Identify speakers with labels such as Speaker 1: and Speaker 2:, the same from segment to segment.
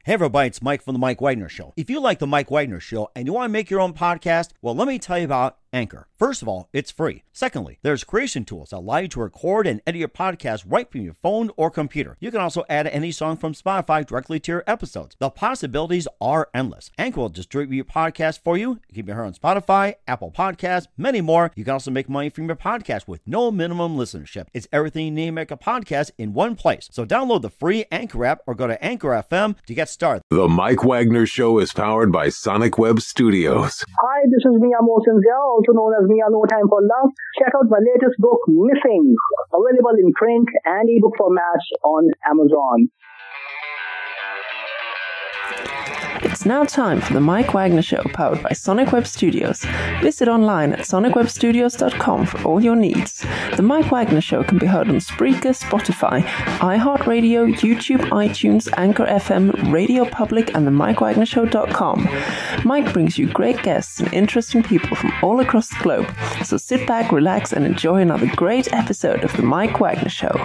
Speaker 1: Hey everybody, it's Mike from The Mike Wagner Show. If you like The Mike Wagner Show and you want to make your own podcast, well, let me tell you about Anchor. First of all, it's free. Secondly, there's creation tools that allow you to record and edit your podcast right from your phone or computer. You can also add any song from Spotify directly to your episodes. The possibilities are endless. Anchor will distribute your podcast for you. You can be heard on Spotify, Apple Podcasts, many more. You can also make money from your podcast with no minimum listenership. It's everything you need to make a podcast in one place. So download the free Anchor app or go to Anchor FM to get started.
Speaker 2: The Mike Wagner Show is powered by Sonic Web Studios.
Speaker 3: Hi, this is Mia Mosensia, also known as Mia No Time for Love. Check out my latest book, Missing, available in print and ebook formats on Amazon.
Speaker 4: It's now time for the Mike Wagner Show, powered by Sonic Web Studios. Visit online at sonicwebstudios.com for all your needs. The Mike Wagner Show can be heard on Spreaker, Spotify, iHeartRadio, YouTube, iTunes, Anchor FM, Radio Public, and the MikeWagnerShow.com. Mike brings you great guests and interesting people from all across the globe. So sit back, relax, and enjoy another great episode of the Mike Wagner Show.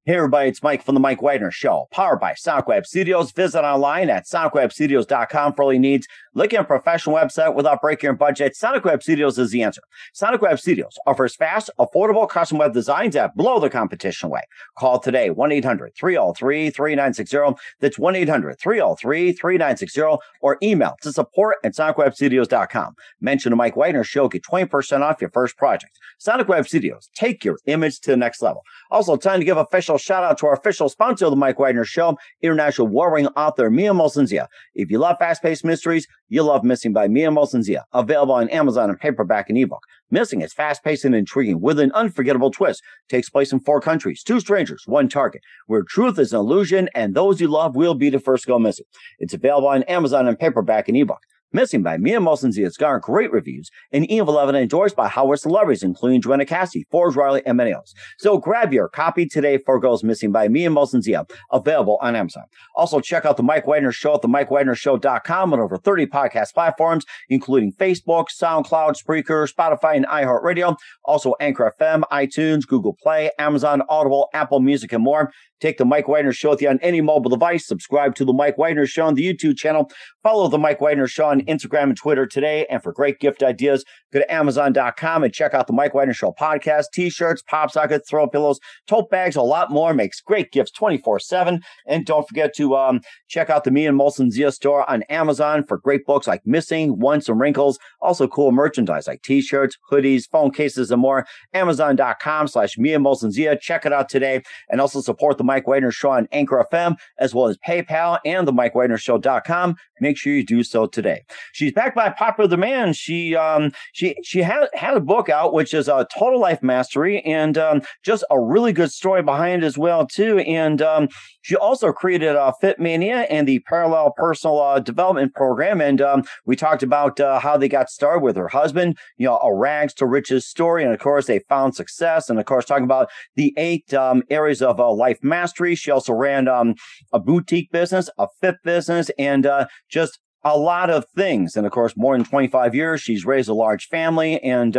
Speaker 1: Hey everybody, it's Mike from The Mike Wagner Show, powered by Sonic Web Studios. Visit online at sonicwebstudios.com for all your needs. Looking at a professional website without breaking your budget, Sonic Web Studios is the answer. Sonic Web Studios offers fast, affordable custom web designs that blow the competition away. Call today, 1-800-303-3960. That's 1-800-303-3960, or email to support@sonicwebstudios.com. Mention The Mike Wagner Show, get 20% off your first project. Sonic Web Studios, take your image to the next level. Also, time to give official shout out to our official sponsor of the Mike Wagner Show, international warring author Mia Mosensia. If you love fast-paced mysteries, you'll love Missing by Mia Mosensia, available on Amazon in paperback and ebook. Missing is fast-paced and intriguing with an unforgettable twist. Takes place in 4 countries, 2 strangers, 1 target, where truth is an illusion and those you love will be the first to go missing. It's available on Amazon in paperback and ebook. Missing by Mia Mosensia has garnered great reviews and even endorsed by Howard celebrities, including Joanna Cassidy, Forbes Riley, and many others. So grab your copy today for Goes Missing by Mia Mosensia, available on Amazon. Also, check out The Mike Wagner Show at themikewagnershow.com on over 30 podcast platforms, including Facebook, SoundCloud, Spreaker, Spotify, and iHeartRadio. Also, Anchor FM, iTunes, Google Play, Amazon, Audible, Apple Music, and more. Take The Mike Wagner Show with you on any mobile device. Subscribe to The Mike Wagner Show on the YouTube channel. Follow The Mike Wagner Show on Instagram and Twitter today. And for great gift ideas, go to Amazon.com and check out The Mike Wagner Show podcast, t-shirts, pop sockets, throw pillows, tote bags, a lot more. Makes great gifts 24/7. And don't forget to check out the Mia Mosensia store on Amazon for great books like Missing, Once and Wrinkles. Also cool merchandise like t-shirts, hoodies, phone cases, and more. Amazon.com/Mia Mosensia. Check it out today. And also support The Mike Wagner Show on Anchor FM, as well as PayPal and the MikeWagnerShow.com. Make sure you do so today. She's back by popular demand. She had a book out, which is Total Life Mastery, and just a really good story behind it as well too. And she also created Fit Mania and the Parallel Personal Development Program. And we talked about how they got started with her husband, a rags to riches story. And of course, they found success. And of course, talking about the 8 areas of life mastery. She also ran a boutique business, a fit business, and just a lot of things. And of course, more than 25 years, she's raised a large family and,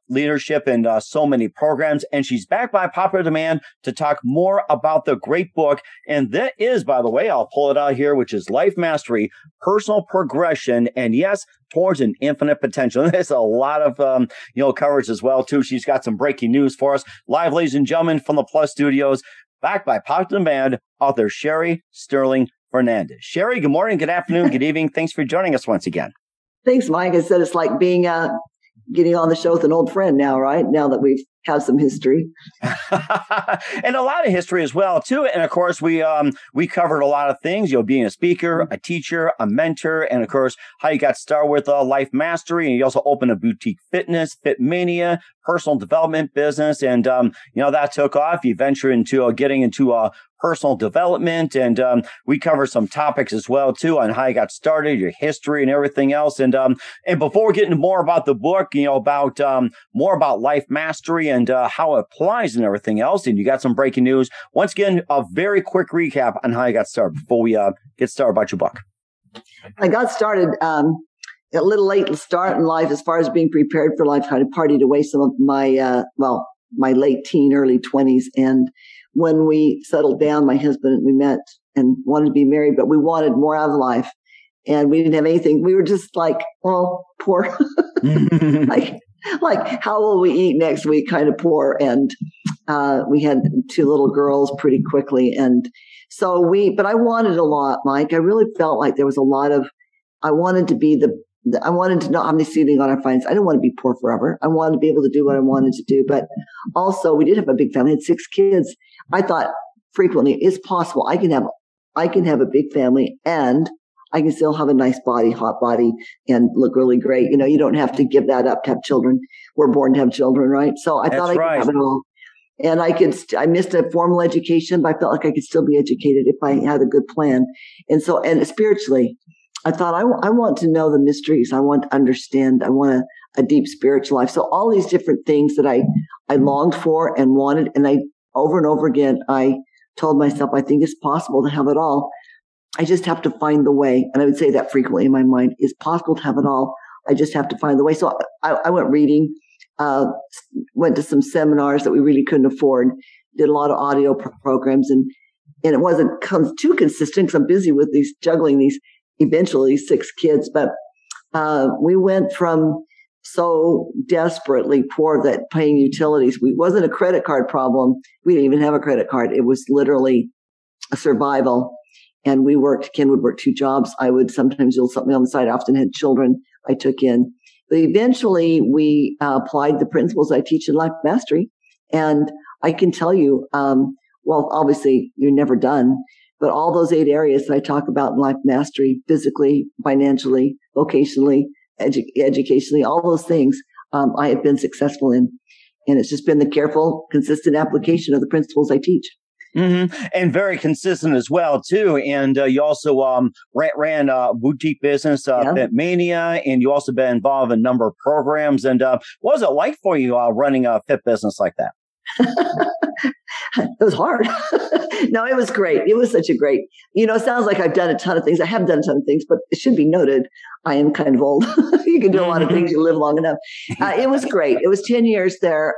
Speaker 1: leadership and so many programs. And she's back by popular demand to talk more about the great book. And that is, by the way, I'll pull it out here, which is Life Mastery, Personal Progression, and yes, towards an infinite potential. And there's a lot of, coverage as well, too. She's got some breaking news for us. Live, ladies and gentlemen, from the Plus Studios, backed by popular demand, author Sherry Stirling Fernandez. Sherry, good morning, good afternoon, good evening. Thanks for joining us once again.
Speaker 5: Thanks, Mike. I said it's like being getting on the show with an old friend now, right? Now that we've had some history.
Speaker 1: And a lot of history as well, too. And of course, we covered a lot of things, being a speaker, a teacher, a mentor, and of course, how you got started with Life Mastery. And you also opened a boutique fitness, Fit Mania, personal development business. And, that took off. You ventured into getting into personal development. And we cover some topics as well, too, on how you got started, your history and everything else. And before we get into more about the book, about more about Life Mastery and how it applies and everything else, and you got some breaking news. Once again, a very quick recap on how you got started before we get started about your book.
Speaker 5: I got started a little late start in life as far as being prepared for life. Kind of partied away some of my, my late teen, early 20s. And when we settled down, my husband and we met and wanted to be married, but we wanted more out of life. And we didn't have anything. We were just like, well, poor. like how will we eat next week? Kind of poor. And we had 2 little girls pretty quickly. And so but I wanted a lot, Mike. I really felt like there was a lot of, I wanted to not have any ceiling on our finances. I didn't want to be poor forever. I wanted to be able to do what I wanted to do. But also we did have a big family. I had 6 kids. I thought frequently it's possible. I can have a big family and I can still have a nice body, hot body, and look really great. You know, you don't have to give that up to have children. We're born to have children, right? So I thought I could have it all. And I missed a formal education, but I felt like I could still be educated if I had a good plan. And spiritually, I thought I want to know the mysteries. I want to understand. I want a deep spiritual life. So all these different things that I longed for and wanted. And over and over again, I told myself, I think it's possible to have it all. I just have to find the way. And I would say that frequently in my mind. It's possible to have it all. I just have to find the way. So I went reading, went to some seminars that we really couldn't afford, did a lot of audio programs. And it wasn't too consistent because I'm busy with juggling these 6 kids. But we went from so desperately poor that paying utilities, it wasn't a credit card problem. We didn't even have a credit card. It was literally a survival. And Ken would work 2 jobs. I would sometimes do something on the side. I often had children I took in. But eventually we applied the principles I teach in Life Mastery. And I can tell you, well, obviously you're never done, but all those 8 areas that I talk about in Life Mastery, physically, financially, vocationally, educationally, all those things, I have been successful in. And it's just been the careful, consistent application of the principles I teach.
Speaker 1: Mm-hmm. And very consistent as well, too. And you also ran a boutique business, Fitmania, and you also been involved in a number of programs. And what was it like for you running a fit business like that?
Speaker 5: It was hard. No, it was great. It was such a great, it sounds like I've done a ton of things. I have done a ton of things, but it should be noted, I am kind of old. You can do a lot of things. You live long enough. It was great. It was 10 years there.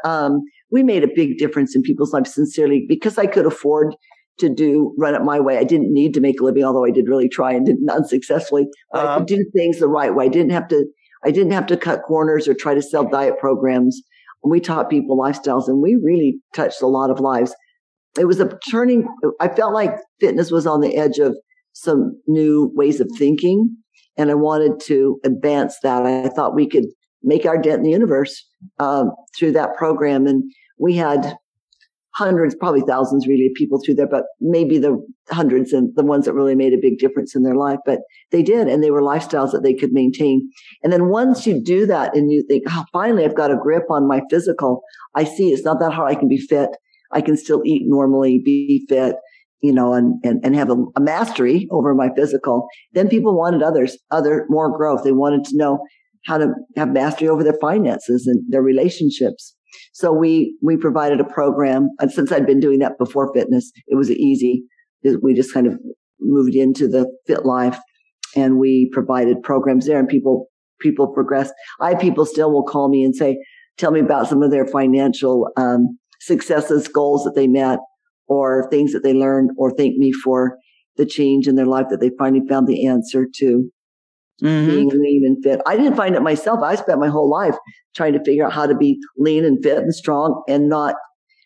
Speaker 5: We made a big difference in people's lives, sincerely, because I could afford to run it my way. I didn't need to make a living, although I did really try and did unsuccessfully. But I could do things the right way. I didn't have to cut corners or try to sell diet programs. We taught people lifestyles, and we really touched a lot of lives. It was I felt like fitness was on the edge of some new ways of thinking, and I wanted to advance that. I thought we could make our dent in the universe through that program. And we had hundreds, probably thousands really of people through there, but maybe the hundreds and the ones that really made a big difference in their life. But they did, and they were lifestyles that they could maintain. And then once you do that and you think, finally, I've got a grip on my physical, I see it's not that hard. I can be fit. I can still eat normally, be fit, and have a mastery over my physical. Then people wanted more growth. They wanted to know how to have mastery over their finances and their relationships. So we provided a program. And since I'd been doing that before fitness, it was easy. We just kind of moved into the fit life, and we provided programs there, and people progressed. People still will call me and say, tell me about some of their financial successes, goals that they met, or things that they learned, or thank me for the change in their life that they finally found the answer to. Being lean and fit. I didn't find it myself. I spent my whole life trying to figure out how to be lean and fit and strong, and not,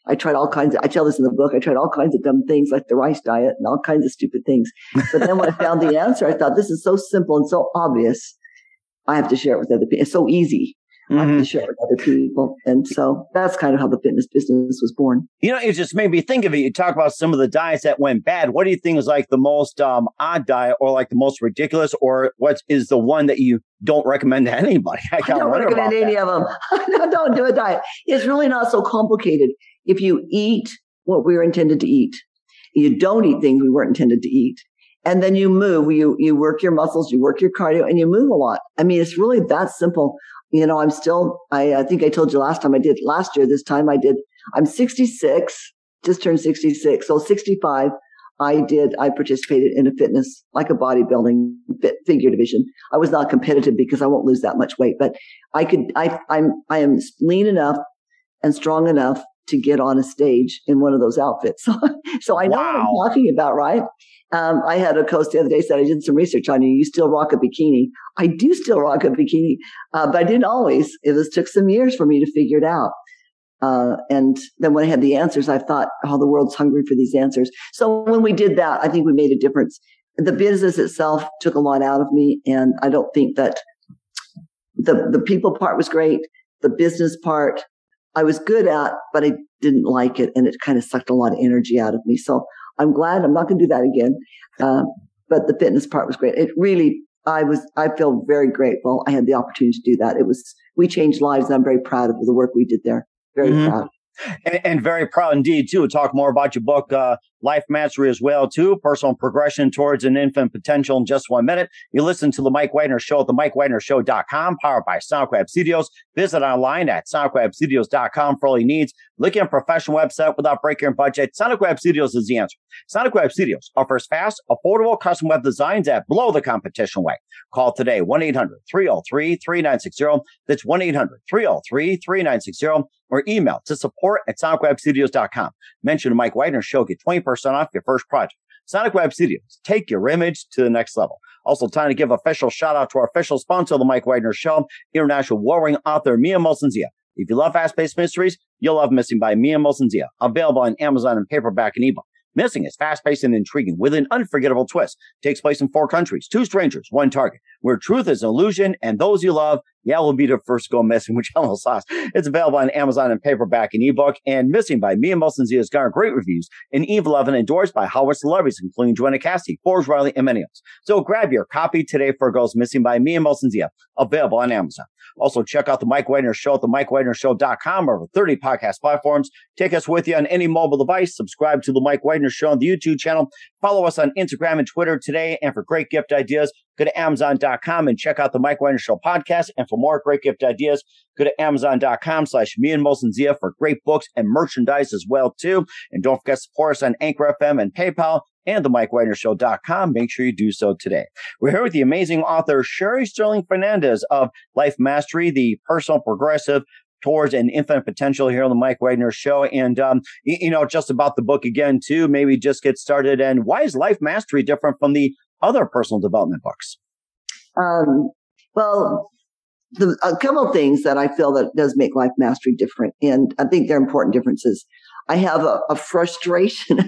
Speaker 5: I tried all kinds of, I tell this in the book, I tried all kinds of dumb things like the rice diet and all kinds of stupid things. But then when I found the answer, I thought, this is so simple and so obvious. I have to share it with other people. It's so easy. I have to share it with other people. And so that's kind of how the fitness business was born.
Speaker 1: It just made me think of it. You talk about some of the diets that went bad. What do you think is like the most odd diet, or like the most ridiculous, or what is the one that you don't recommend to anybody?
Speaker 5: I don't recommend any of them. No, don't do a diet. It's really not so complicated. If you eat what we were intended to eat, you don't eat things we weren't intended to eat, and then you move, you work your muscles, you work your cardio, and you move a lot. I mean, it's really that simple. I think I told you last year, this time I'm 66, just turned 66. So 65. I participated in a fitness, like a bodybuilding figure division. I was not competitive because I won't lose that much weight, but I am lean enough and strong enough to get on a stage in one of those outfits. So I know what I'm talking about, right? I had a coach the other day said, I did some research on you. You still rock a bikini. I do still rock a bikini, but I didn't always. Took some years for me to figure it out. And then when I had the answers, I thought, oh, the world's hungry for these answers. So when we did that, I think we made a difference. The business itself took a lot out of me. And I don't think that the people part was great. The business part I was good at, but I didn't like it. And it kind of sucked a lot of energy out of me. So I'm glad I'm not going to do that again. But the fitness part was great. It really, I feel very grateful. I had the opportunity to do that. We changed lives, and I'm very proud of the work we did there. Very proud.
Speaker 1: And very proud indeed, too. We'll talk more about your book, Life Mastery as well, too. Personal progression towards an infinite potential in just 1 minute. You listen to The Mike Wagner Show at themikewagnershow.com, powered by SonicWeb Studios. Visit online at sonicwebstudios.com for all your needs. Looking at a professional website without breaking your budget? SonicWeb Studios is the answer. SonicWeb Studios offers fast, affordable custom web designs that blow the competition away. Call today, 1-800-303-3960. That's 1-800-303-3960. Or email to support@sonicwebstudios.com. Mention the Mike Wagner Show. Get 20% off your first project. Sonic Web Studios. Take your image to the next level. Also, time to give official shout out to our official sponsor of the Mike Wagner Show, international warring author Mia Molson-Zia. If you love fast-paced mysteries, you'll love Missing by Mia Molson-Zia. Available on Amazon in paperback and ebook. Missing is fast-paced and intriguing with an unforgettable twist. Takes place in 4 countries, 2 strangers, 1 target, where truth is an illusion and those you love, will be the first to go missing, which I almost lost. It's available on Amazon in paperback and ebook. And Missing by Mia Molson-Zia has garnered great reviews and Eve 11 endorsed by Hollywood celebrities, including Joanna Cassidy, Forbes Riley, and many others. So grab your copy today for Girls Missing by Mia Molson-Zia, available on Amazon. Also, check out The Mike Wagner Show at themikewagnershow.com, over 30 podcast platforms. Take us with you on any mobile device. Subscribe to The Mike Wagner Show on the YouTube channel. Follow us on Instagram and Twitter today. And for great gift ideas, go to Amazon.com and check out The Mike Wagner Show podcast. And for more great gift ideas, go to Amazon.com/Mia Molson-Zia for great books and merchandise as well, too. And don't forget to support us on Anchor FM and PayPal and themikewagnershow.com. Make sure you do so today. We're here with the amazing author, Sherry Stirling Fernandez of Life Mastery, the personal progressive towards an infinite potential here on the Mike Wagner Show. And, just about the book again, too, maybe just get started. And why is Life Mastery different from the other personal development books?
Speaker 5: Well, a couple of things that I feel that does make Life Mastery different. And I think they're important differences. I have a frustration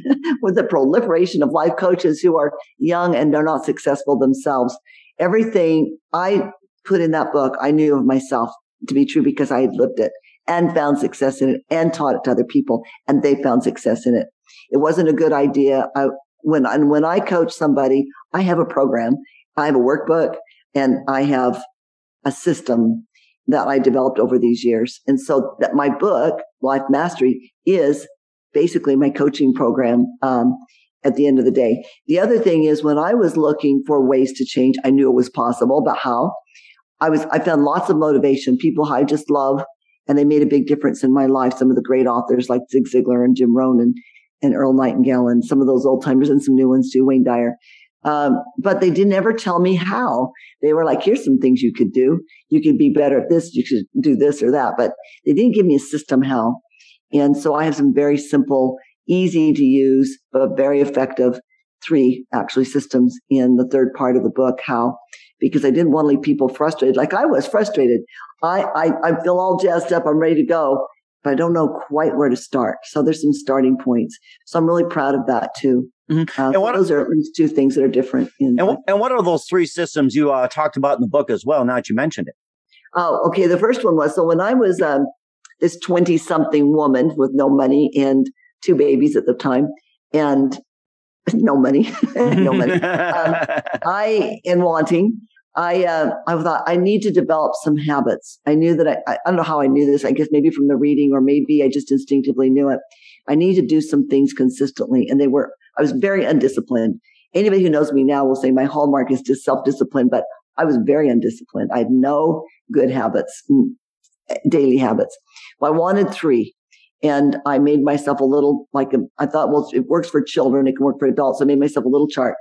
Speaker 5: with the proliferation of life coaches who are young and they're not successful themselves. Everything I put in that book, I knew of myself to be true because I had lived it and found success in it and taught it to other people, and they found success in it. It wasn't a good idea. When I coach somebody, I have a program, I have a workbook, and I have a system that I developed over these years. And so that my book, Life Mastery, is basically my coaching program at the end of the day. The other thing is, when I was looking for ways to change, I knew it was possible, but how? I found lots of motivation, people I just love, and they made a big difference in my life. Some of the great authors like Zig Ziglar and Jim Rohn and Earl Nightingale, and some of those old timers and some new ones too, Wayne Dyer. But they didn't ever tell me how. They were like, here's some things you could do. You could be better at this. You should do this or that. But they didn't give me a system how. And so I have some very simple, easy to use, but very effective 3 actually systems in the third part of the book. How? Because I didn't want to leave people frustrated. Like I was frustrated. I feel all jazzed up. I'm ready to go, but I don't know quite where to start. So there's some starting points. So I'm really proud of that too. Mm-hmm. And those are at least 2 things that are different. And
Speaker 1: what are those 3 systems you talked about in the book as well, now that you mentioned it?
Speaker 5: Oh, okay. The first one was, so when I was this 20-something woman with no money and 2 babies at the time, and no money, I thought I need to develop some habits. I knew that I don't know how I knew this. I guess maybe from the reading, or maybe I just instinctively knew it. I need to do some things consistently. And I was very undisciplined. Anybody who knows me now will say my hallmark is just self-discipline, but I was very undisciplined. I had no good habits, daily habits. Well, I wanted 3. And I made myself a little, I thought, well, it works for children. It can work for adults. So I made myself a little chart.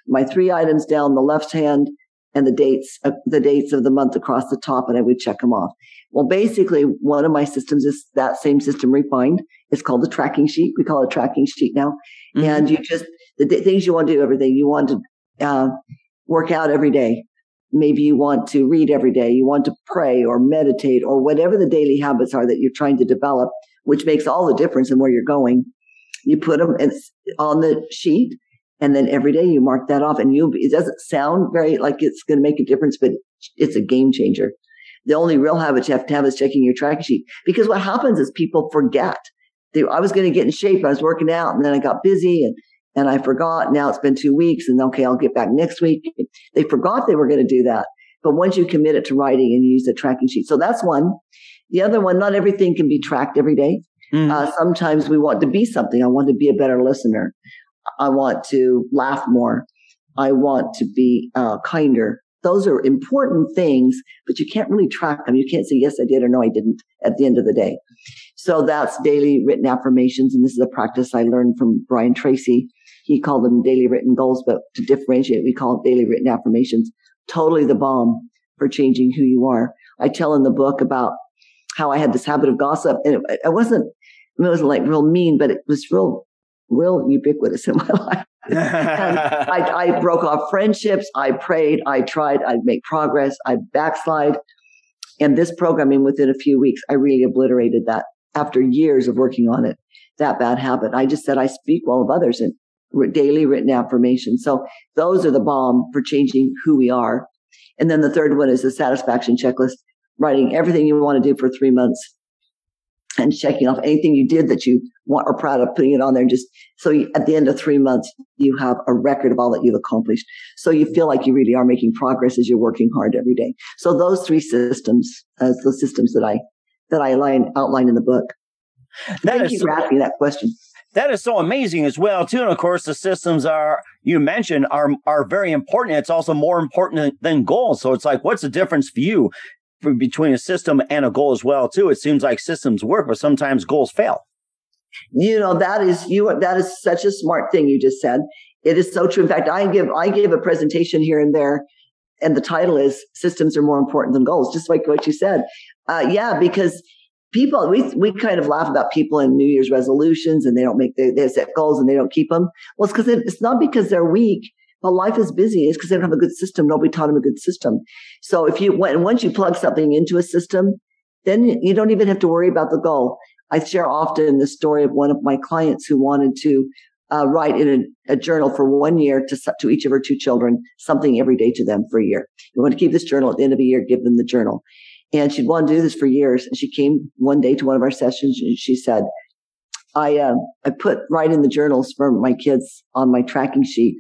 Speaker 5: My 3 items down the left hand and the dates of the month across the top, and I would check them off. Well, basically, one of my systems is that same system refined. It's called the tracking sheet. We call it a tracking sheet now. Mm-hmm. And you just, the things you want to do every day. You want to work out every day. Maybe you want to read every day. You want to pray or meditate or whatever the daily habits are that you're trying to develop, which makes all the difference in where you're going. You put them on the sheet, and then every day you mark that off. And it doesn't sound very like it's going to make a difference, but it's a game changer. The only real habit you have to have is checking your tracking sheet, because what happens is people forget. I was going to get in shape. I was working out, and then I got busy and I forgot. Now it's been 2 weeks, and okay, I'll get back next week. They forgot they were going to do that. But once you commit it to writing and you use the tracking sheet. So that's one. The other one, not everything can be tracked every day. Mm. Sometimes we want to be something. I want to be a better listener. I want to laugh more. I want to be kinder. Those are important things, but you can't really track them. You can't say, yes, I did, or no, I didn't at the end of the day. So that's daily written affirmations. And this is a practice I learned from Brian Tracy. He called them daily written goals, but to differentiate, we call it daily written affirmations. Totally the bomb for changing who you are. I tell in the book about how I had this habit of gossip, and it wasn't like real mean, but it was real ubiquitous in my life. And I broke off friendships. I prayed. I tried. I'd make progress. I'd backslide. And this programming, within a few weeks, I really obliterated that after years of working on it, that bad habit. I just said, I speak well of others and daily written affirmations. So those are the bomb for changing who we are. And then the third one is the satisfaction checklist, writing everything you want to do for 3 months and checking off anything you did that you want or proud of, putting it on there. Just so at the end of 3 months, you have a record of all that you've accomplished. So you feel like you really are making progress as you're working hard every day. So those 3 systems, the systems that I outline in the book. Thank you for asking that question.
Speaker 1: That is so amazing as well, too. And of course, the systems you mentioned are very important. It's also more important than goals. So it's like, what's the difference for you between a system and a goal as well, too? It seems like systems work, but sometimes goals fail.
Speaker 5: That is such a smart thing you just said. It is so true. In fact, I gave a presentation here and there, and the title is "Systems Are More Important Than Goals," just like what you said. Because people, we kind of laugh about people in New Year's resolutions, and they set goals and they don't keep them. Well, it's because it's not because they're weak. But life is busy. It's because they don't have a good system. Nobody taught them a good system. So once you plug something into a system, then you don't even have to worry about the goal. I share often the story of one of my clients who wanted to write in a journal for 1 year to each of her 2 children, something every day to them for a year. You want to keep this journal at the end of a year, give them the journal. And she'd want to do this for years. And she came one day to one of our sessions and she said, I put right in the journals for my kids on my tracking sheet.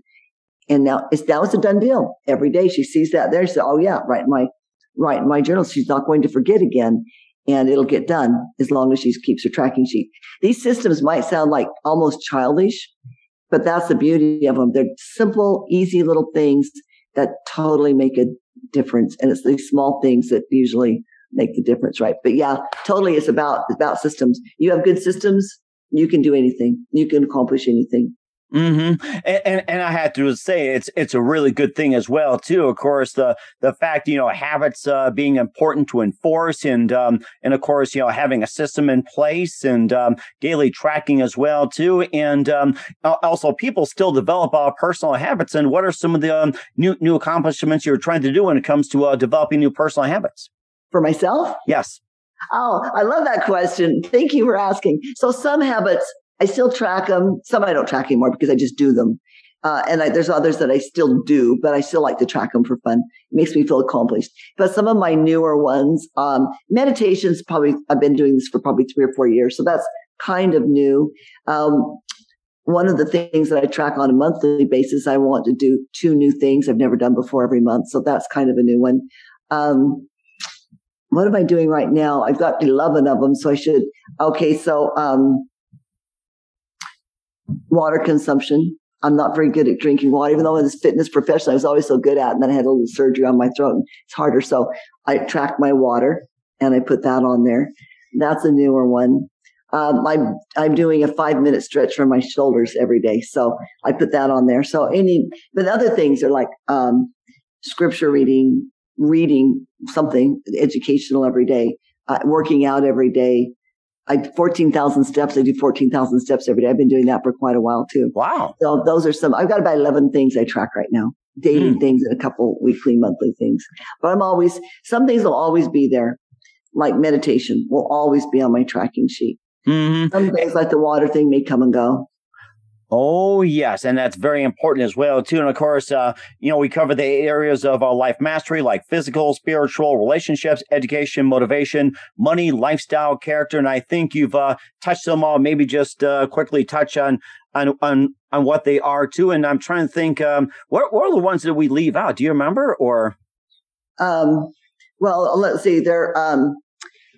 Speaker 5: And now it's a done deal. Every day she sees that there. She said, oh yeah, write in my journal. She's not going to forget again, and it'll get done as long as she keeps her tracking sheet. These systems might sound like almost childish, but that's the beauty of them. They're simple, easy little things that totally make a difference. And it's these small things that usually make the difference, right? But yeah, totally. It's about systems. You have good systems, you can do anything. You can accomplish anything.
Speaker 1: Mm-hmm. And I have to say it's a really good thing as well too. Of course, the fact habits being important to enforce, and of course having a system in place, and daily tracking as well too, and also people still develop personal habits. And what are some of the new accomplishments you're trying to do when it comes to developing new personal habits?
Speaker 5: For myself?
Speaker 1: Yes.
Speaker 5: Oh, I love that question. Thank you for asking. So some habits, I still track them. Some I don't track anymore because I just do them. And there's others that I still do, but I still like to track them for fun. It makes me feel accomplished. But some of my newer ones, meditations, I've been doing this for probably 3 or 4 years. So that's kind of new. One of the things that I track on a monthly basis, I want to do 2 new things I've never done before every month. So that's kind of a new one. What am I doing right now? I've got 11 of them. So I should, water consumption. I'm not very good at drinking water, even though I was a fitness professional, I was always so good at it. And then I had a little surgery on my throat and it's harder. So I track my water and I put that on there. That's a newer one. I'm doing a 5-minute stretch for my shoulders every day. So I put that on there. So but other things are like, scripture reading something educational every day, working out every day. 14,000 steps. I do 14,000 steps every day. I've been doing that for quite a while too.
Speaker 1: Wow.
Speaker 5: So those are I've got about 11 things I track right now, daily things and a couple weekly, monthly things. But some things will always be there. Like meditation will always be on my tracking sheet. Mm-hmm. Some things like the water thing may come and go.
Speaker 1: Oh, yes. And that's very important as well, too. And of course, we cover the areas of life mastery, like physical, spiritual, relationships, education, motivation, money, lifestyle, character. And I think you've touched them all. Maybe just quickly touch on what they are, too. And I'm trying to think, what are the ones that we leave out? Do you remember? Or?
Speaker 5: Well, let's see. They're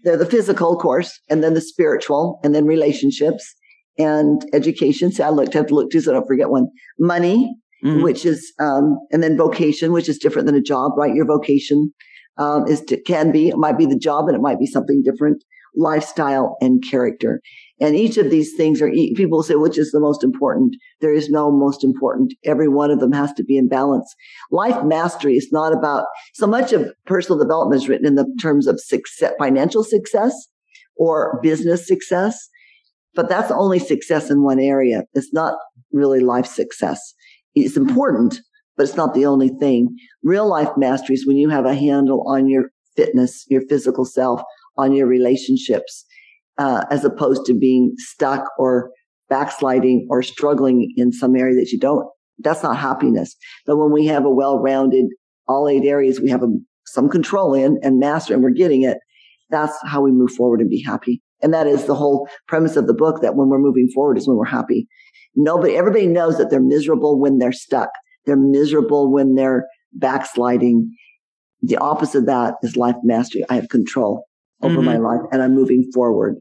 Speaker 5: the physical, of course, and then the spiritual, and then relationships. And education. So I have to look to, so I don't forget one. Money, which is, and then vocation, which is different than a job, right? Your vocation it might be the job, and it might be something different. Lifestyle and character. And each of these things people say, which is the most important? There is no most important. Every one of them has to be in balance. Life mastery is not about, so much of personal development is written in the terms of success, financial success or business success. But that's only success in one area. It's not really life success. It's important, but it's not the only thing. Real life mastery is when you have a handle on your fitness, your physical self, on your relationships, as opposed to being stuck or backsliding or struggling in some area that you don't. That's not happiness. But when we have a well-rounded, all 8 areas, we have some control in and master, and we're getting it. That's how we move forward and be happy. And that is the whole premise of the book, that when we're moving forward is when we're happy. Everybody knows that they're miserable when they're stuck. They're miserable when they're backsliding. The opposite of that is life mastery. I have control over my life and I'm moving forward.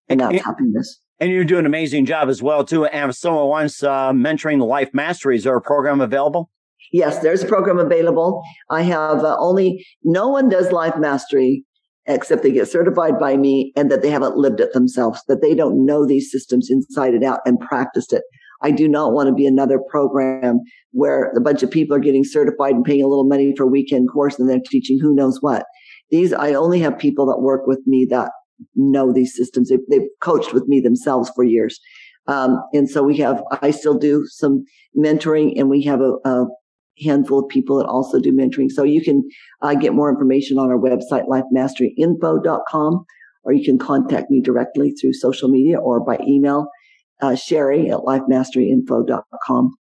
Speaker 5: And that's happiness.
Speaker 1: And you're doing an amazing job as well, too. And if someone wants mentoring the life mastery, is there a program available?
Speaker 5: Yes, there's a program available. I have no one does life mastery except they get certified by me and that they haven't lived it themselves, that they don't know these systems inside and out and practiced it. I do not want to be another program where a bunch of people are getting certified and paying a little money for a weekend course and they're teaching who knows what. I only have people that work with me that know these systems. They've coached with me themselves for years. And so I still do some mentoring, and we have a handful of people that also do mentoring. So you can get more information on our website, lifemasteryinfo.com, or you can contact me directly through social media or by email, Sherry at lifemasteryinfo.com,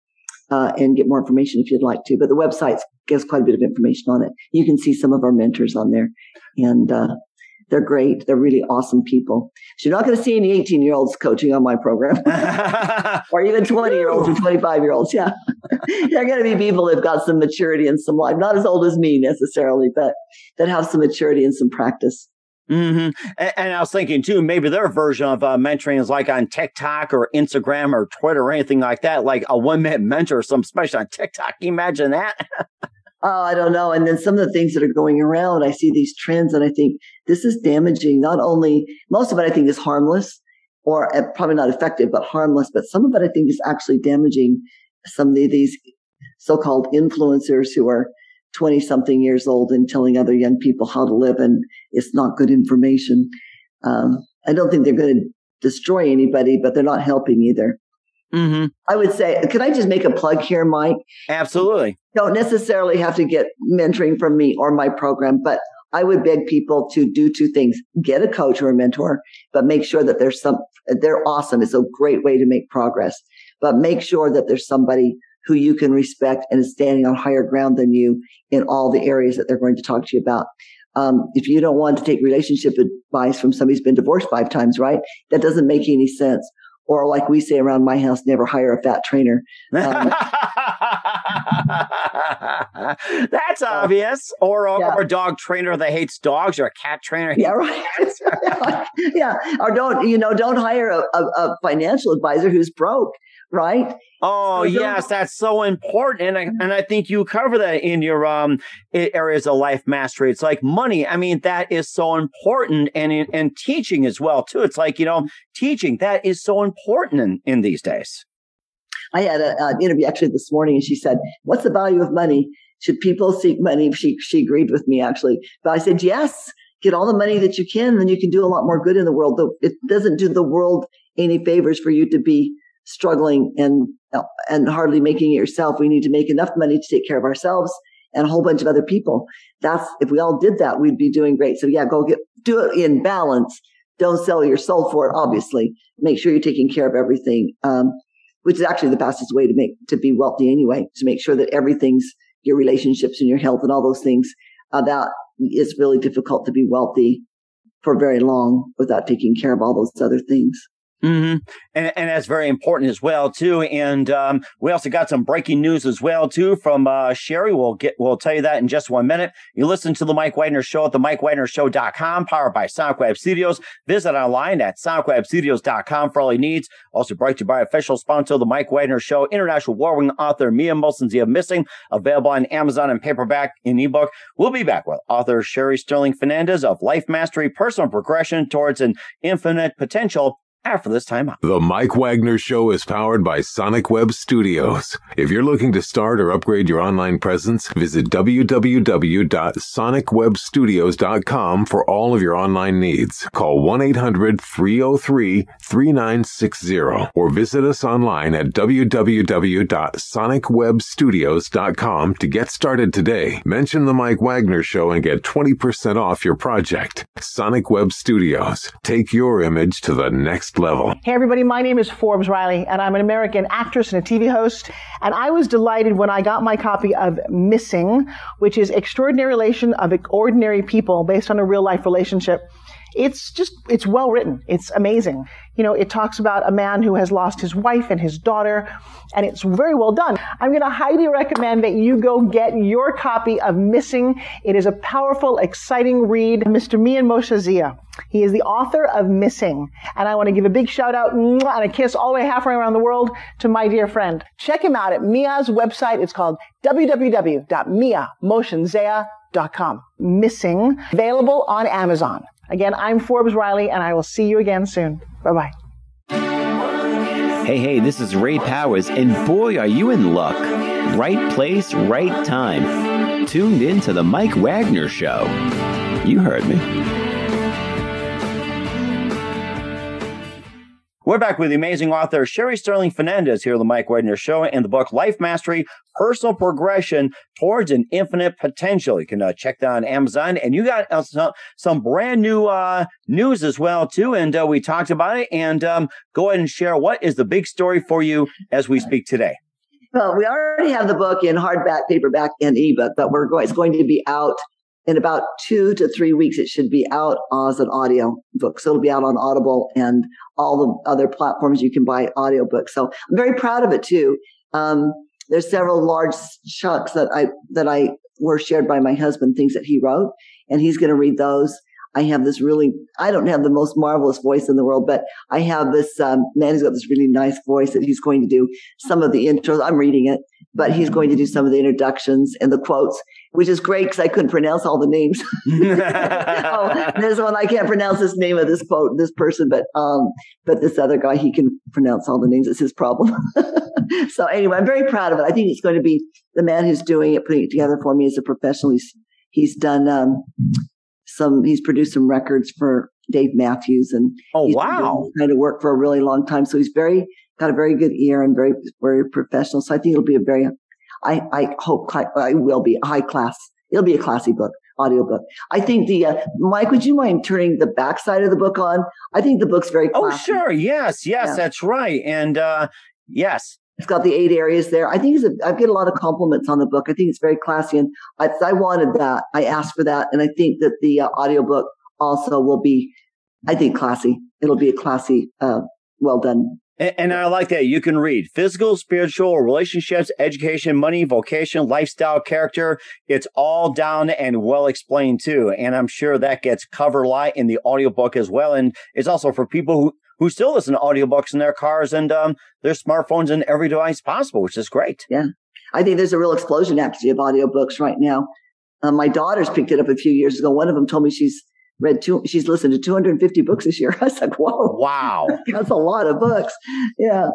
Speaker 5: and get more information if you'd like to. But the website gives quite a bit of information on it. You can see some of our mentors on there, and they're great. They're really awesome people. So you're not going to see any 18-year-olds coaching on my program or even 20-year-olds or 25-year-olds. Yeah. They're going to be people that have got some maturity and some life, not as old as me necessarily, but that have some maturity and some practice.
Speaker 1: Mm-hmm. And I was thinking, too, maybe their version of mentoring is like on TikTok or Instagram or Twitter or anything like that, like a one-minute mentor or something special on TikTok. Can you imagine that?
Speaker 5: Oh, I don't know. And then some of the things that are going around, I see these trends and I think this is damaging. Not only, most of it I think is harmless or probably not effective, but harmless. But some of it I think is actually damaging some of these so-called influencers who are 20-something years old and telling other young people how to live. And it's not good information. I don't think they're going to destroy anybody, but they're not helping either. Mm-hmm. I would say, could I just make a plug here, Mike?
Speaker 1: Absolutely.
Speaker 5: Don't necessarily have to get mentoring from me or my program, but I would beg people to do 2 things. Get a coach or a mentor, but make sure that they're awesome. It's a great way to make progress, but make sure that there's somebody who you can respect and is standing on higher ground than you in all the areas that they're going to talk to you about. If you don't want to take relationship advice from somebody who's been divorced 5 times, right? That doesn't make any sense. Or like we say around my house, never hire a fat trainer.
Speaker 1: That's obvious. Or a dog trainer that hates dogs, or a cat trainer.
Speaker 5: Yeah, right. Yeah. Or don't hire a financial advisor who's broke, right?
Speaker 1: Oh, yes, that's so important. And I think you cover that in your areas of life mastery. It's like money. I mean, that is so important. And teaching as well, too. It's like, teaching, that is so important in these days.
Speaker 5: I had an interview actually this morning, and she said, "What's the value of money? Should people seek money?" She agreed with me, actually. But I said, yes, get all the money that you can, then you can do a lot more good in the world. It doesn't do the world any favors for you to be struggling and hardly making it yourself. We need to make enough money to take care of ourselves and a whole bunch of other people. If we all did that, we'd be doing great. So yeah, do it in balance. Don't sell your soul for it, obviously. Make sure you're taking care of everything, which is actually the fastest way to be wealthy anyway, to make sure that everything's your relationships and your health and all those things. That is really difficult to be wealthy for very long without taking care of all those other things.
Speaker 1: Mm-hmm. And that's very important as well, too. And we also got some breaking news as well, too, from Sherry. We'll tell you that in just 1 minute. You listen to The Mike Wagner Show at themikewagnershow.com, powered by Sonic Web Studios. Visit online at sonicwebstudios.com for all your needs. Also brought to you by official sponsor of The Mike Wagner Show, international award-winning author Mia Molson-Zia Missing, available on Amazon and paperback and ebook. We'll be back with author Sherry Stirling Fernandez of Life Mastery, Personal Progression Towards an Infinite Potential, after this time out.
Speaker 2: The Mike Wagner Show is powered by Sonic Web Studios. If you're looking to start or upgrade your online presence, visit www.sonicwebstudios.com for all of your online needs. Call 1-800-303-3960 or visit us online at www.sonicwebstudios.com to get started today. Mention The Mike Wagner Show and get 20% off your project. Sonic Web Studios. Take your image to the next level.
Speaker 6: Hey everybody, my name is Forbes Riley, and I'm an American actress and a TV host. And I was delighted when I got my copy of Missing, which is Extraordinary Relation of Ordinary People based on a real life relationship. It's well written. It's amazing. It talks about a man who has lost his wife and his daughter, and it's very well done. I'm going to highly recommend that you go get your copy of Missing. It is a powerful, exciting read. Mr. Mia Molson-Zia. He is the author of Missing. And I want to give a big shout out and a kiss all the way halfway around the world to my dear friend. Check him out at Mia's website. It's called www.miamolson-zia.com. Missing. Available on Amazon. Again, I'm Forbes Riley, and I will see you again soon. Bye-bye.
Speaker 7: Hey, this is Ray Powers, and boy, are you in luck. Right place, right time. Tuned in to The Mike Wagner Show. You heard me.
Speaker 1: We're back with the amazing author Sherry Stirling Fernandez here on The Mike Wagner Show and the book Life Mastery, Personal Progression Towards an Infinite Potential. You can check that on Amazon. And you got some brand new news as well, too. And we talked about it. And go ahead and share what is the big story for you as we speak today.
Speaker 5: Well, we already have the book in hardback, paperback, and ebook, but it's going to be out in about 2 to 3 weeks. It should be out as an audio book. So it'll be out on Audible and all the other platforms you can buy audiobooks. So I'm very proud of it too. There's several large chunks that were shared by my husband, things that he wrote, and he's going to read those. I don't have the most marvelous voice in the world, but I have this man who's got this really nice voice that he's going to do some of the intros. I'm reading it, but he's going to do some of the introductions and the quotes, which is great because I couldn't pronounce all the names. There's one I can't pronounce this name of this quote, this person, but this other guy, he can pronounce all the names. It's his problem. So anyway, I'm very proud of it. I think it's going to be the man who's doing it, putting it together for me as a professional. He's done he's produced some records for Dave Matthews, and he's been doing kind of work for a really long time. So he's got a very good ear and very, very professional. So I think it'll be I hope it will be a high class. It'll be a classy book, audiobook. I think Mike, would you mind turning the back side of the book on? I think the book's very classy.
Speaker 1: Oh, sure. Yes, yeah. That's right. And yes.
Speaker 5: It's got the 8 areas there. I think I get a lot of compliments on the book. I think it's very classy, and I wanted that. I asked for that, and I think that the audiobook also will be, I think, classy. It'll be a classy, well done
Speaker 1: And I like that. You can read physical, spiritual, relationships, education, money, vocation, lifestyle, character. It's all down and well explained too. And I'm sure that gets covered a lot in the audiobook as well. And it's also for people who still listen to audiobooks in their cars and their smartphones and every device possible, which is great.
Speaker 5: Yeah. I think there's a real explosion actually of audiobooks right now. My daughters picked it up a few years ago. One of them told me she's listened to 250 books this year. I was like, whoa.
Speaker 1: Wow.
Speaker 5: That's a lot of books. Yeah.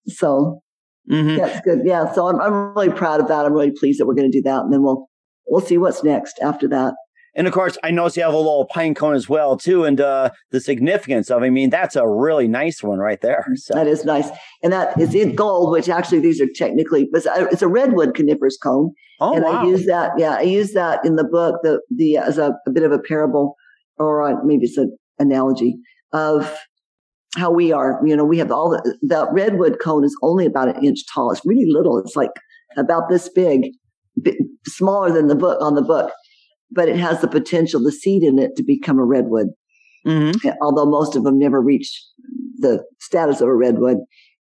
Speaker 5: So that's good. Yeah. So I'm really proud of that. I'm really pleased that we're going to do that. And then we'll see what's next after that.
Speaker 1: And of course, I noticed you have a little pine cone as well, too. And the significance of, I mean, that's a really nice one right there. So.
Speaker 5: That is nice. And that is in gold, which actually these are technically, it's a redwood coniferous cone.
Speaker 1: Oh,
Speaker 5: and
Speaker 1: wow.
Speaker 5: I use that in the book, as a bit of a parable, or maybe it's an analogy of how we are. You know, we have that redwood cone is only about an inch tall. It's really little. It's like about this big, smaller than the book. But it has the potential, the seed in it, to become a redwood. Mm-hmm. Although most of them never reach the status of a redwood.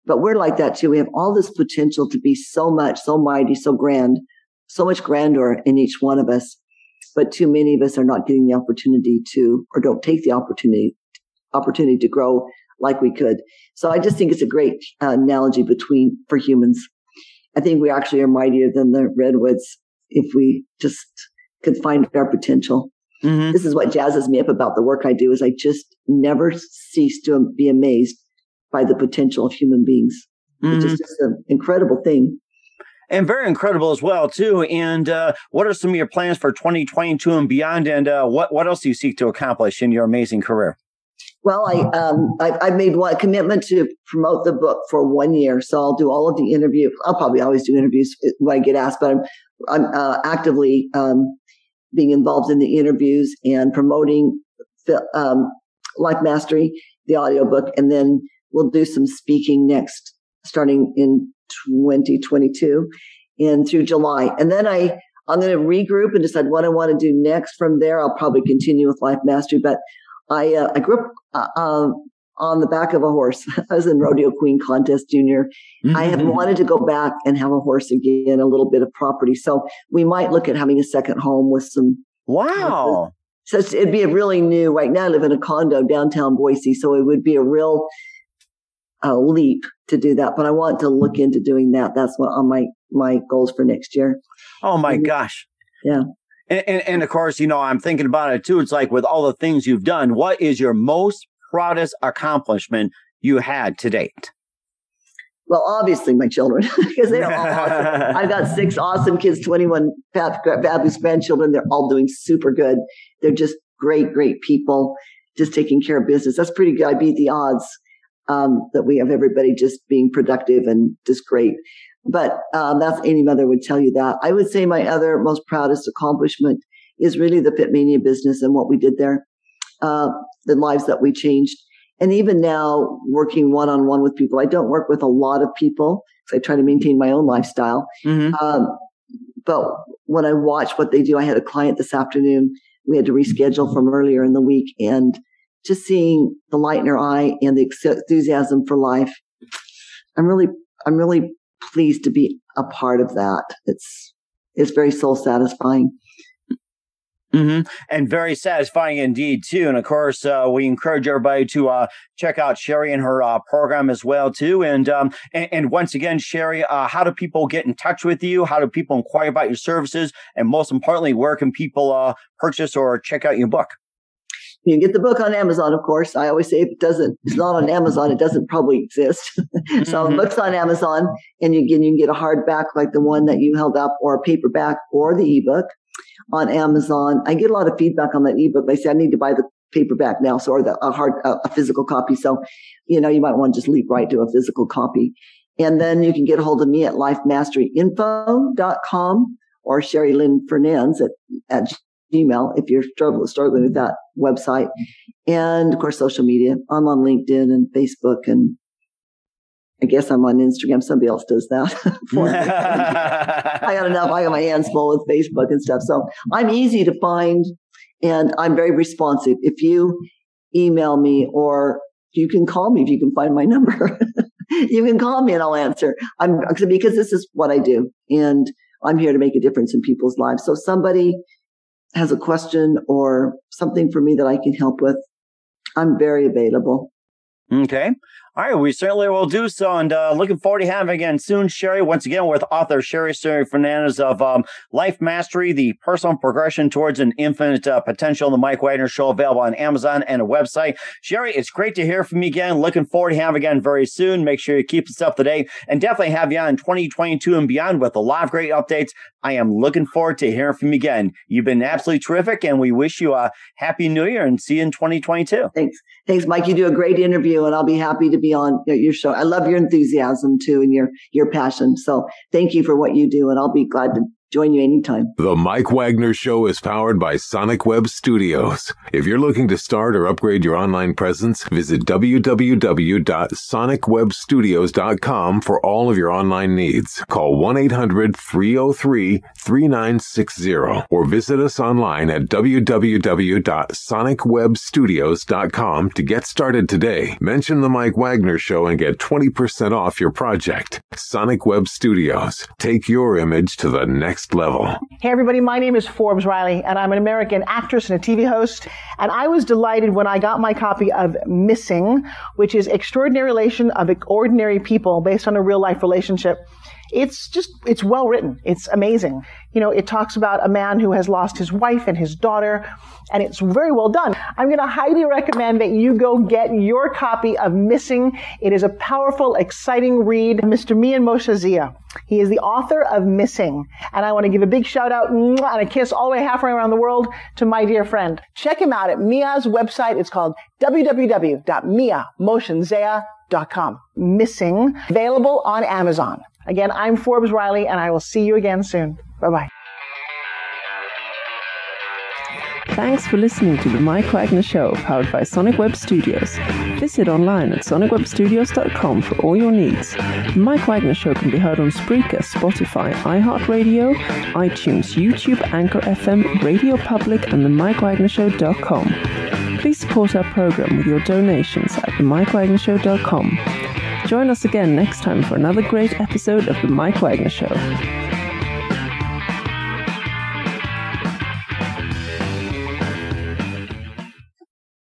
Speaker 5: But we're like that too. We have all this potential to be so much, so mighty, so grand, so much grandeur in each one of us. But too many of us are not getting the opportunity to, or don't take the opportunity to grow like we could. So I just think it's a great analogy for humans. I think we actually are mightier than the redwoods if we just could find our potential. Mm-hmm. This is what jazzes me up about the work I do, is I just never cease to be amazed by the potential of human beings. Mm-hmm. It's just an incredible thing.
Speaker 1: And very incredible as well, too. And what are some of your plans for 2022 and beyond? And what else do you seek to accomplish in your amazing career?
Speaker 5: Well, I've made one commitment to promote the book for 1 year. So I'll do all of the interviews. I'll probably always do interviews when I get asked, but I'm actively being involved in the interviews and promoting Life Mastery, the audiobook. And then we'll do some speaking next, starting in 2022 and through July. And then I'm going to regroup and decide what I want to do next. From there, I'll probably continue with Life Mastery. But I grew up on the back of a horse. I was in Rodeo Queen Contest Junior. Mm-hmm. I have wanted to go back and have a horse again, a little bit of property. So we might look at having a second home with some.
Speaker 1: Wow.
Speaker 5: So it'd be a really new, right now I live in a condo downtown Boise. So it would be a real leap to do that. But I want to look into doing that. That's what on my goals for next year.
Speaker 1: Oh my gosh.
Speaker 5: Yeah.
Speaker 1: And of course, you know, I'm thinking about it too. It's like with all the things you've done, what is your most proudest accomplishment you had to date?
Speaker 5: Well, obviously my children, because they're all awesome. I've got 6 awesome kids, 21 fabulous grandchildren. They're all doing super good. They're just great, great people, just taking care of business. That's pretty good. I beat the odds that we have everybody just being productive and just great. But that's any mother would tell you that. I would say my other most proudest accomplishment is really the Pitmania business and what we did there, the lives that we changed. And even now, working one-on-one with people, I don't work with a lot of people because I try to maintain my own lifestyle. Mm-hmm. But when I watch what they do, I had a client this afternoon. We had to reschedule from earlier in the week, and just seeing the light in her eye and the enthusiasm for life, I'm really pleased to be a part of that. It's very soul satisfying.
Speaker 1: Mm-hmm. And very satisfying indeed, too. And of course, we encourage everybody to check out Sherry and her program as well, too. And once again, Sherry, how do people get in touch with you? How do people inquire about your services? And most importantly, where can people purchase or check out your book?
Speaker 5: You can get the book on Amazon, of course. I always say if it's not on Amazon, it doesn't probably exist. So the book's on Amazon, and you can get a hardback like the one that you held up, or a paperback, or the ebook on Amazon. I get a lot of feedback on that ebook. They say I need to buy the paperback now, or a physical copy. So, you might want to just leap right to a physical copy. And then you can get a hold of me at lifemasteryinfo.com or Sherry Lynn Fernandez at Gmail if you're struggling with that website. And of course, social media. I'm on LinkedIn and Facebook, and I guess I'm on Instagram. Somebody else does that for me. I got my hands full with Facebook and stuff. So I'm easy to find, and I'm very responsive. If you email me, or you can call me if you can find my number. You can call me and I'll answer. Because this is what I do, and I'm here to make a difference in people's lives. So if somebody has a question or something for me that I can help with, I'm very available.
Speaker 1: Okay. All right. We certainly will do so. And looking forward to having again soon, Sherry, once again with author Sherry Stirling Fernandez of Life Mastery, the personal progression towards an infinite potential. The Mike Wagner Show, available on Amazon and a website. Sherry, it's great to hear from you again. Looking forward to having you again very soon. Make sure you keep us up to date and definitely have you on in 2022 and beyond with a lot of great updates. I am looking forward to hearing from you again. You've been absolutely terrific, and we wish you a happy new year and see you in 2022.
Speaker 5: Thanks, Mike. You do a great interview, and I'll be happy to be on your show. I love your enthusiasm too, and your passion. So thank you for what you do, and I'll be glad to join you anytime.
Speaker 2: The Mike Wagner Show is powered by Sonic Web Studios. If you're looking to start or upgrade your online presence, visit www.sonicwebstudios.com for all of your online needs. Call 1-800-303-3960 or visit us online at www.sonicwebstudios.com to get started today. Mention the Mike Wagner Show and get 20% off your project. Sonic Web Studios. Take your image to the next level.
Speaker 6: Hey everybody, my name is Forbes Riley, and I'm an American actress and a TV host. And I was delighted when I got my copy of Missing, which is Extraordinary Relation of Ordinary People based on a real life relationship. It's well written. It's amazing. You know, it talks about a man who has lost his wife and his daughter, and it's very well done. I'm going to highly recommend that you go get your copy of Missing. It is a powerful, exciting read. Mr. Mian Moshe Zia. He is the author of Missing. And I want to give a big shout out and a kiss all the way halfway around the world to my dear friend. Check him out at Mia's website. It's called www.miamoshenzea.com. Missing. Available on Amazon. Again, I'm Forbes Riley, and I will see you again soon. Bye-bye.
Speaker 4: Thanks for listening to The Mike Wagner Show, powered by Sonic Web Studios. Visit online at sonicwebstudios.com for all your needs. The Mike Wagner Show can be heard on Spreaker, Spotify, iHeartRadio, iTunes, YouTube, Anchor FM, Radio Public, and themikewagnershow.com. Please support our program with your donations at themikewagnershow.com. Join us again next time for another great episode of The Mike Wagner Show.